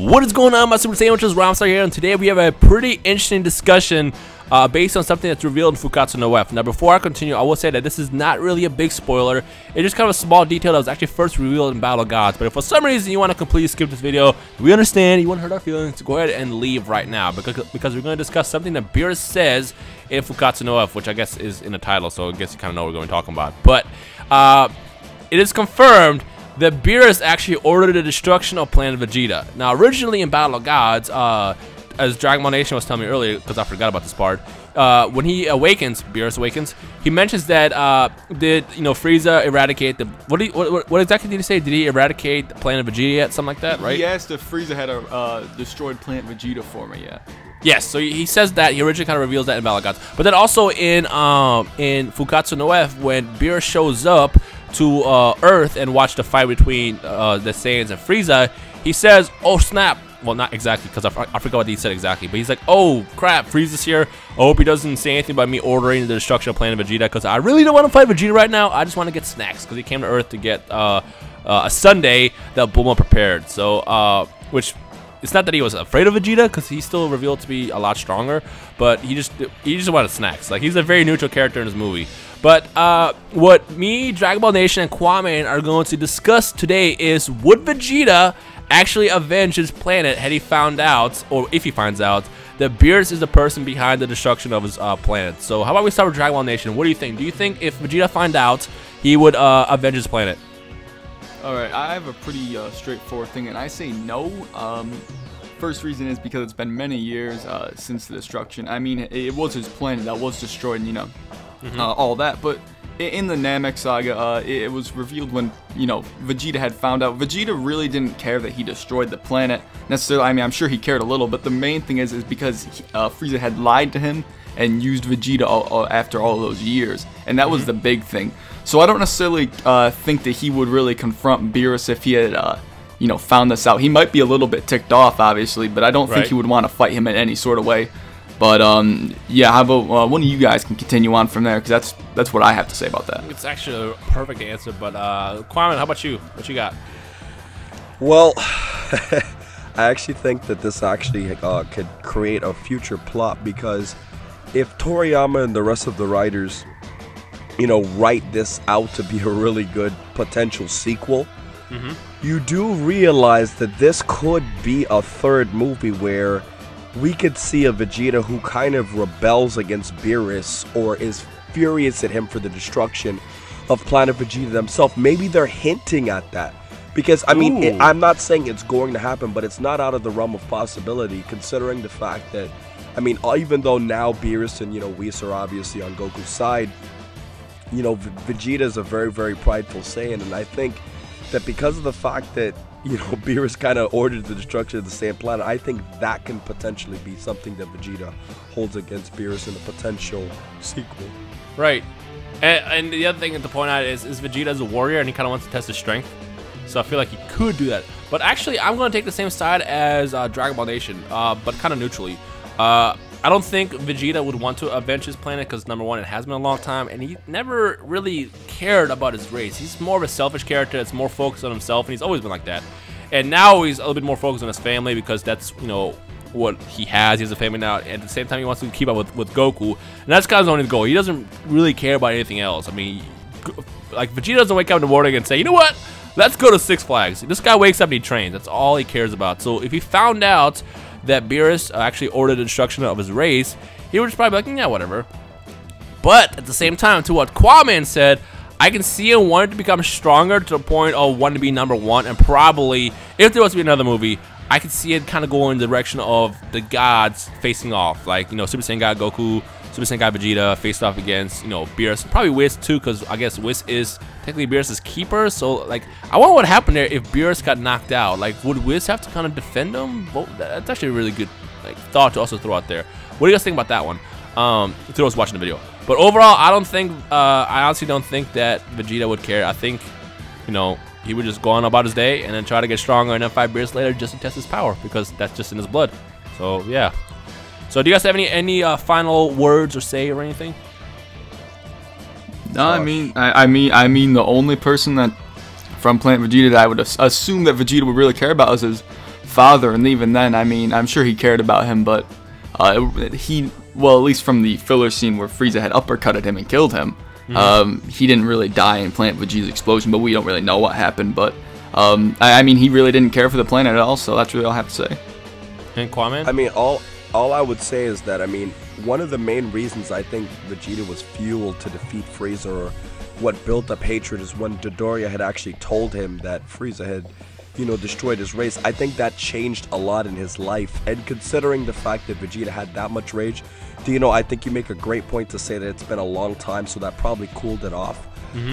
What is going on, my Super Sandwiches? Rhymestyle here, and today we have a pretty interesting discussion based on something that's revealed in Fukkatsu no F. Now, before I continue, I will say that this is not really a big spoiler. It's just kind of a small detail that was actually first revealed in Battle of Gods. But if for some reason you want to completely skip this video, we understand, you want to hurt our feelings, go ahead and leave right now. Because we're going to discuss something that Beerus says in Fukkatsu no F, which I guess is in the title, so I guess you kind of know what we're going to talk about. But it is confirmed that Beerus actually ordered the destruction of Planet Vegeta. Now, originally in Battle of Gods, as Dragon Ball Nation was telling me earlier, because I forgot about this part, when he awakens, Beerus awakens, he mentions that did Frieza eradicate the what exactly did he say? Did he eradicate the Planet Vegeta yet? Something like that, right? He asked if Frieza had destroyed Planet Vegeta for me yet. Yes, so he says that. He originally kind of reveals that in Battle of Gods, but then also in Fukkatsu no F, when Beerus shows up to Earth and watch the fight between the Saiyans and Frieza, he says, "Oh snap!" Well, not exactly, because I forgot what he said exactly, but he's like, "Oh crap, Frieza's here. I hope he doesn't say anything about me ordering the destruction of Planet Vegeta, because I really don't want to fight Vegeta right now. I just want to get snacks, because he came to Earth to get a sundae that Bulma prepared." So, which it's not that he was afraid of Vegeta, because he's still revealed to be a lot stronger, but he just wanted snacks. Like, he's a very neutral character in this movie. But what me, Dragon Ball Nation, and Kwame are going to discuss today is, would Vegeta actually avenge his planet had he found out, or if he finds out, that Beerus is the person behind the destruction of his planet? So how about we start with Dragon Ball Nation? What do you think? Do you think if Vegeta find out, he would avenge his planet? Alright, I have a pretty straightforward thing, and I say no. First reason is because it's been many years since the destruction. I mean, it was his planet that was destroyed, and all that, but in the Namek saga, it was revealed when, Vegeta had found out. Vegeta really didn't care that he destroyed the planet, necessarily. I mean, I'm sure he cared a little, but the main thing is because Frieza had lied to him and used Vegeta after all those years, and that was the big thing. So I don't necessarily think that he would really confront Beerus if he had, found this out. He might be a little bit ticked off, obviously, but I don't think he would want to fight him in any sort of way. But yeah, how about one of you guys can continue on from there, because that's what I have to say about that. It's actually a perfect answer, but Kwame, how about you? What you got? Well, I actually think that this actually could create a future plot, because if Toriyama and the rest of the writers, write this out to be a really good potential sequel, you do realize that this could be a third movie where we could see a Vegeta who kind of rebels against Beerus or is furious at him for the destruction of Planet Vegeta themselves. Maybe they're hinting at that. Because, I mean, I'm not saying it's going to happen, but it's not out of the realm of possibility, considering the fact that, I mean, even though now Beerus and, Whis are obviously on Goku's side, Vegeta is a very, very prideful Saiyan, and I think that because of the fact that Beerus kind of ordered the destruction of the same planet, I think that can potentially be something that Vegeta holds against Beerus in a potential sequel. Right. And the other thing to point out is Vegeta is a warrior, and he kind of wants to test his strength. So I feel like he could do that. But actually, I'm going to take the same side as Dragon Ball Nation, but kind of neutrally. I don't think Vegeta would want to avenge his planet because, number one, it has been a long time, and he never really cared about his race. He's more of a selfish character that's more focused on himself, and he's always been like that. And now he's a little bit more focused on his family because that's, what he has. He has a family now, and at the same time, he wants to keep up with Goku, and that's kind of his only goal. He doesn't really care about anything else. I mean, like, Vegeta doesn't wake up in the morning and say, "You know what? Let's go to Six Flags." This guy wakes up and he trains. That's all he cares about. So if he found out that Beerus actually ordered the destruction of his race, he would just probably be like, "Yeah, whatever." But at the same time, to what Kwame said, I can see him wanting to become stronger to the point of wanting to be #1, and probably, if there was to be another movie, I could see it kind of go in the direction of the gods facing off. Like, Super Saiyan God Goku, Super Saiyan God Vegeta faced off against, Beerus. Probably Whis too, because I guess Whis is technically Beerus' keeper. So, like, I wonder what happened there if Beerus got knocked out. Like, would Whis have to kind of defend him? Well, that's actually a really good thought to also throw out there. What do you guys think about that one? To those watching the video. But overall, I honestly don't think that Vegeta would care. I think, he would just go on about his day and then try to get stronger and then fight Beerus later just to test his power, because that's just in his blood. So, yeah. So, do you guys have any final words or say or anything? No, I mean, the only person that from Planet Vegeta that I would assume that Vegeta would really care about is his father, and even then, I mean, I'm sure he cared about him, but well, at least from the filler scene where Frieza had uppercutted him and killed him, he didn't really die in Planet Vegeta's explosion, but we don't really know what happened. But I mean, he really didn't care for the planet at all, so that's really all I have to say. And Kwame? I mean, all I would say is that, I mean, one of the main reasons I think Vegeta was fueled to defeat Frieza, or what built up hatred, is when Dodoria had actually told him that Frieza had, you know, destroyed his race. I think that changed a lot in his life, and considering the fact that Vegeta had that much rage, you know, I think you make a great point to say that it's been a long time, so that probably cooled it off.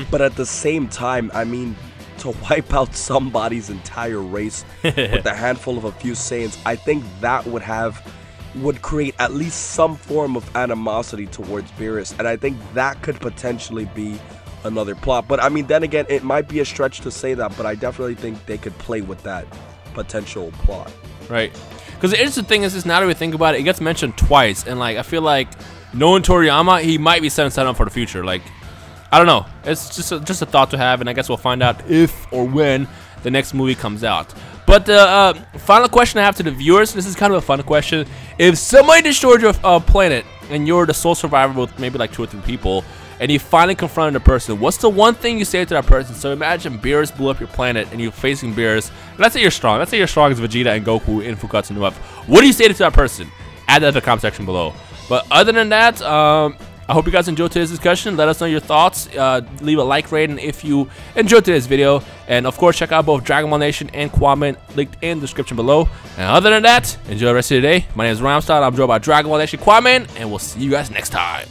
But at the same time, I mean, to wipe out somebody's entire race with a handful of a few Saiyans, I think that would create at least some form of animosity towards Beerus, and I think that could potentially be another plot. But I mean, then again, it might be a stretch to say that, but I definitely think they could play with that potential plot. Right. Because the interesting thing is, now that we think about it, it gets mentioned twice, and like I feel like knowing Toriyama, he might be setting up for the future. Like, I don't know. It's just a thought to have, and I guess we'll find out if or when the next movie comes out. But the final question I have to the viewers, this is kind of a fun question. If somebody destroyed your planet and you're the sole survivor with maybe like 2 or 3 people, and you finally confronted a person, what's the one thing you say to that person? So imagine Beerus blew up your planet and you're facing Beerus. Let's say you're strong. Let's say you're strong as Vegeta and Goku in Fukkatsu and F. What do you say to that person? Add that in the comment section below. But other than that, I hope you guys enjoyed today's discussion. Let us know your thoughts. Leave a like rating if you enjoyed today's video. And of course, check out both Dragon Ball Nation and Kwame linked in the description below. And other than that, enjoy the rest of your day. My name is Rhymestyle. I'm joined by Dragon Ball Nation Kwame, and we'll see you guys next time.